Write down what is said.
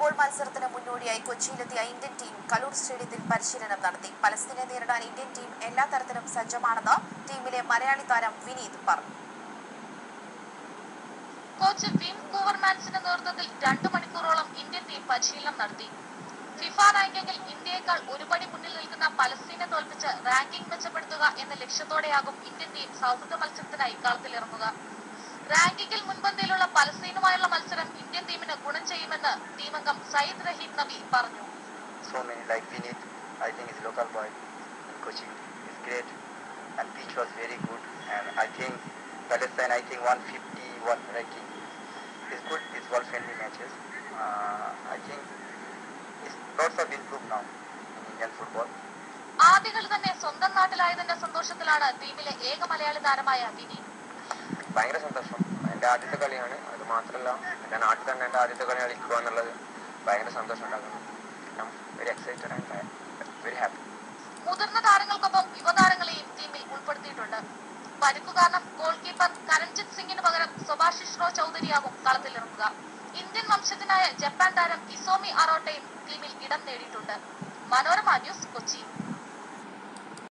Football മത്സരത്തിന് മുന്നോടിയായി കൊച്ചിയിലെത്തിയ Indian team Kaloor സ്റ്റേഡിയത്തിൽ പരിശീലനം നടത്തി. പലസ്തീനെ നേരിടാൻ ഇന്ത്യൻ ടീം എല്ലാ തരത്തിലും സജ്ജമാണെന്ന് ടീമിലെ മലയാളി താരം വിനീത് പറഞ്ഞു. കോച്ച് വിം കൂവർമാൻസിന്റെ നേതൃത്വത്തിൽ 2 മണിക്കൂറോളം ഇന്ത്യൻ ടീം പരിശീലനം നടത്തി. ഫിഫ റാങ്കിങ്ങിൽ ഇന്ത്യയേക്കാൾ ഒരുപടി മുന്നിൽ നിൽക്കുന്ന പലസ്തീനെ തോൽപ്പിച്ച് റാങ്കിംഗ് മെച്ചപ്പെടുത്തുക എന്ന ലക്ഷ്യത്തോടെയാകും ഇന്ത്യൻ ടീം സൗഹൃദ മത്സരത്തിനായി കളത്തിലിറങ്ങുക. റാങ്കിങ്ങിൽ മുൻപന്തിയിലുള്ള പലസ്തീനുമായുള്ള മത്സരം ഇന്ത്യൻ ടീമിന് ഗുണം ചെയ്യുമെന്ന് ടീമംഗം സയ്യിദ് റഹീം നബി പറഞ്ഞു. So many like Vinith, I think is local boy in Kochi is great and pitch was very good and I think Palestine 151 ranking is good. It's world friendly matches. I think it's lots of improved now in Indian football. ആദ്യ കളി തന്നെ സ്വന്തം നാട്ടിലായതിന്റെ സന്തോഷത്തിലാണ് ടീമിലെ ഏക മലയാളി താരമായ വിനി. ഭയങ്കര സന്തോഷം. എൻ്റെ ആദ്യത്തെ കളിയാണ്. അത് മാത്രമല്ല എൻ്റെ നാട്ടിൽ തന്നെ എൻ്റെ ആദ്യത്തെ കളി കളിക്കുക എന്നുള്ളത് ഭയങ്കര സന്തോഷം ഉണ്ടാക്കുന്നു. Very excited and very happy. മുതിർന്ന താരങ്ങൾക്കൊപ്പം യുവതാരങ്ങളെയും ടീമിൽ ഉൾപ്പെടുത്തിയിട്ടുണ്ട്. പരിക്കു കാരണം ഗോൾ കീപ്പർ കരൺജിത് സിംഗിന് പകരം സുഭാഷിഷ് റോ ചൗധരിയാകും കളത്തിലിറങ്ങുക. ഇന്ത്യൻ വംശജനായ ജപ്പാൻ താരം ഇസോമി അറോട്ടയും ടീമിൽ ഇടം നേടിയിട്ടുണ്ട്. മനോരമ ന്യൂസ്, കൊച്ചി.